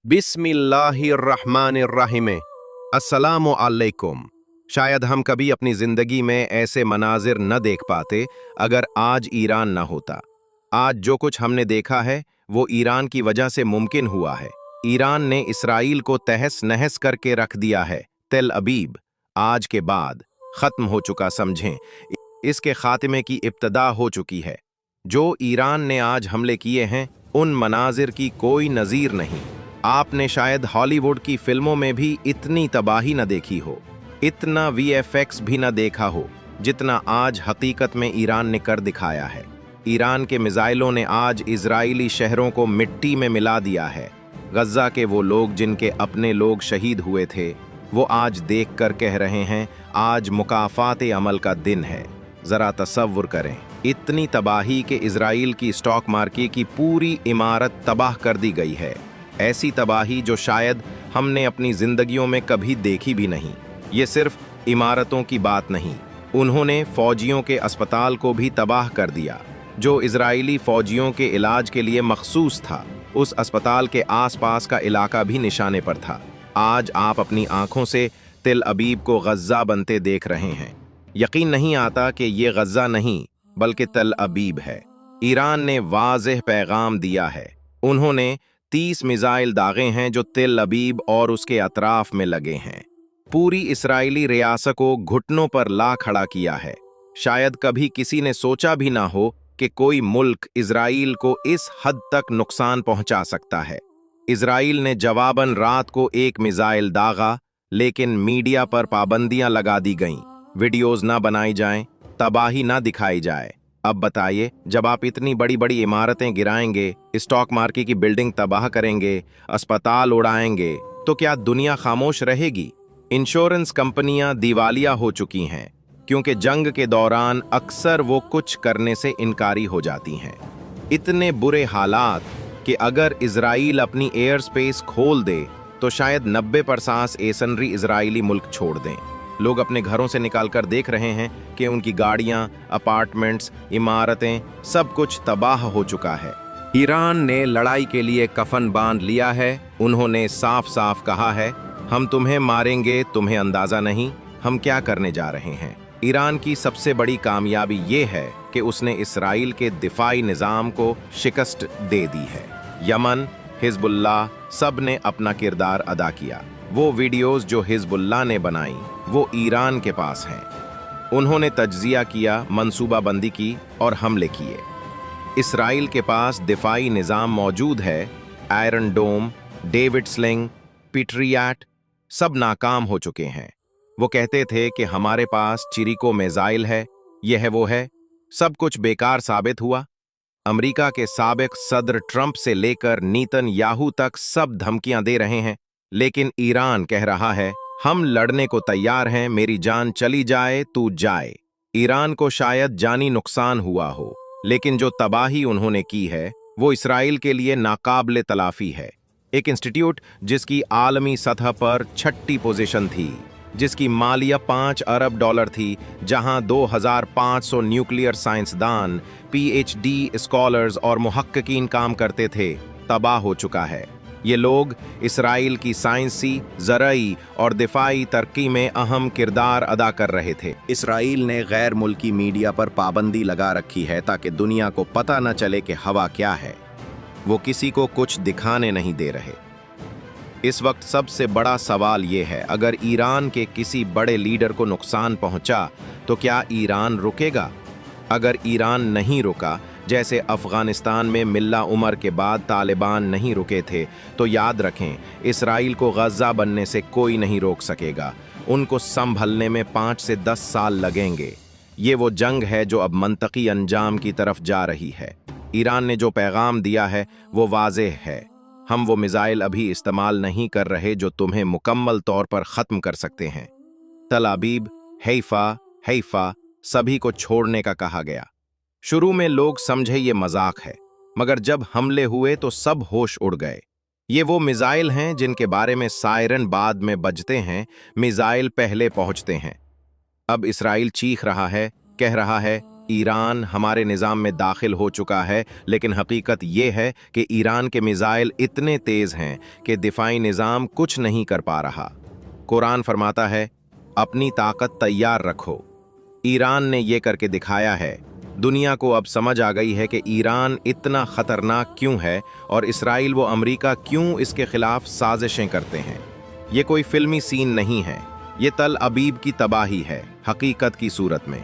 बिस्मिल्लाहिर्रहमानिर्रहीम। अस्सलामु अलैकुम। शायद हम कभी अपनी जिंदगी में ऐसे मनाजिर न देख पाते अगर आज ईरान न होता। आज जो कुछ हमने देखा है वो ईरान की वजह से मुमकिन हुआ है। ईरान ने इसराइल को तहस नहस करके रख दिया है। तेल अबीब आज के बाद खत्म हो चुका समझें। इसके खात्मे की इब्तदा हो चुकी है। जो ईरान ने आज हमले किए हैं उन मनाजिर की कोई नज़ीर नहीं। आपने शायद हॉलीवुड की फिल्मों में भी इतनी तबाही न देखी हो, इतना वीएफएक्स भी न देखा हो जितना आज हकीकत में ईरान ने कर दिखाया है। ईरान के मिसाइलों ने आज इजरायली शहरों को मिट्टी में मिला दिया है। गज़ा के वो लोग जिनके अपने लोग शहीद हुए थे वो आज देख कर कह रहे हैं आज मुकाफात अमल का दिन है। ज़रा तसव्वुर करें, इतनी तबाही के इजराइल की स्टॉक मार्केट की पूरी इमारत तबाह कर दी गई है। ऐसी तबाही जो शायद हमने अपनी जिंदगियों में कभी देखी भी नहीं। ये सिर्फ इमारतों की बात नहीं, उन्होंने फौजियों के अस्पताल को भी तबाह कर दिया जो इजरायली फौजियों के इलाज के लिए मखसूस था। उस अस्पताल के आसपास का इलाका भी निशाने पर था। आज आप अपनी आंखों से तेल अबीब को गज़ा बनते देख रहे हैं। यकीन नहीं आता कि ये गज़ा नहीं बल्कि तेल अबीब है। ईरान ने वाज़ेह पैगाम दिया है। उन्होंने 30 मिसाइल दागे हैं जो तेल अबीब और उसके अतराफ में लगे हैं। पूरी इसराइली रियासत को घुटनों पर ला खड़ा किया है। शायद कभी किसी ने सोचा भी ना हो कि कोई मुल्क इजराइल को इस हद तक नुकसान पहुंचा सकता है। इजराइल ने जवाबन रात को एक मिसाइल दागा, लेकिन मीडिया पर पाबंदियां लगा दी गईं। वीडियोज ना बनाई जाएं, तबाही ना दिखाई जाए। अब बताइए, जब आप इतनी बड़ी बड़ी इमारतें गिराएंगे, स्टॉक मार्केट की बिल्डिंग तबाह करेंगे, अस्पताल उड़ाएंगे, तो क्या दुनिया खामोश रहेगी? इंश्योरेंस कंपनियां दिवालिया हो चुकी हैं क्योंकि जंग के दौरान अक्सर वो कुछ करने से इनकारी हो जाती हैं। इतने बुरे हालात कि अगर इजराइल अपनी एयर स्पेस खोल दे तो शायद 90% एसनरी इजरायली मुल्क छोड़ दें। लोग अपने घरों से निकालकर देख रहे हैं कि उनकी गाड़ियां, अपार्टमेंट्स, इमारतें, सब कुछ तबाह हो चुका है। ईरान ने लड़ाई के लिए कफन बांध लिया है। उन्होंने साफ साफ कहा है, हम तुम्हें मारेंगे, तुम्हें अंदाजा नहीं हम क्या करने जा रहे हैं। ईरान की सबसे बड़ी कामयाबी ये है कि उसने इसराइल के दिफाई निज़ाम को शिकस्त दे दी है। यमन, हिजबुल्लाह सब ने अपना किरदार अदा किया। वो वीडियोस जो हिजबुल्लाह ने बनाई वो ईरान के पास हैं। उन्होंने तज्जिया किया, मंसूबाबंदी की और हमले किए। इसराइल के पास दिफाई निज़ाम मौजूद है। आयरन डोम, डेविड स्लिंग, पेट्रियट सब नाकाम हो चुके हैं। वो कहते थे कि हमारे पास चिरिको मिसाइल है, यह है वो है, सब कुछ बेकार साबित हुआ। अमेरिका के साबिक सदर ट्रंप से लेकर नेतन्याहू तक सब धमकियां दे रहे हैं, लेकिन ईरान कह रहा है हम लड़ने को तैयार हैं, मेरी जान चली जाए तू जाए। ईरान को शायद जानी नुकसान हुआ हो, लेकिन जो तबाही उन्होंने की है वो इसराइल के लिए नाकाबिले तलाफी है। एक इंस्टीट्यूट जिसकी आलमी सतह पर 6ठी पोजीशन थी, जिसकी मालिया $5 अरब थी, जहां 2500 न्यूक्लियर साइंसदान, पीएचडी स्कॉलर्स और मुहक्किकीन काम करते थे, तबाह हो चुका है। ये लोग इसराइल की साइंसी, ज़राई और दिफाई तरक्की में अहम किरदार अदा कर रहे थे। इसराइल ने गैर मुल्की मीडिया पर पाबंदी लगा रखी है ताकि दुनिया को पता न चले कि हवा क्या है। वो किसी को कुछ दिखाने नहीं दे रहे। इस वक्त सबसे बड़ा सवाल ये है, अगर ईरान के किसी बड़े लीडर को नुकसान पहुंचा तो क्या ईरान रुकेगा? अगर ईरान नहीं रुका, जैसे अफगानिस्तान में मिल्ला उमर के बाद तालिबान नहीं रुके थे, तो याद रखें इसराइल को गज़ा बनने से कोई नहीं रोक सकेगा। उनको संभलने में 5 से 10 साल लगेंगे। ये वो जंग है जो अब मंतकी अंजाम की तरफ जा रही है। ईरान ने जो पैगाम दिया है वो वाज़ेह है, हम वो मिसाइल अभी इस्तेमाल नहीं कर रहे जो तुम्हें मुकम्मल तौर पर ख़त्म कर सकते हैं। तल अबीब, हैफा सभी को छोड़ने का कहा गया। शुरू में लोग समझे ये मजाक है, मगर जब हमले हुए तो सब होश उड़ गए। ये वो मिसाइल हैं जिनके बारे में सायरन बाद में बजते हैं, मिसाइल पहले पहुंचते हैं। अब इसराइल चीख रहा है, कह रहा है ईरान हमारे निज़ाम में दाखिल हो चुका है, लेकिन हकीकत ये है कि ईरान के मिसाइल इतने तेज़ हैं कि दिफाई निज़ाम कुछ नहीं कर पा रहा। कुरान फरमाता है, अपनी ताकत तैयार रखो। ईरान ने ये करके दिखाया है। दुनिया को अब समझ आ गई है कि ईरान इतना ख़तरनाक क्यों है और इसराइल व अमेरिका क्यों इसके खिलाफ साजिशें करते हैं। ये कोई फिल्मी सीन नहीं है, ये तल अबीब की तबाही है, हकीकत की सूरत में।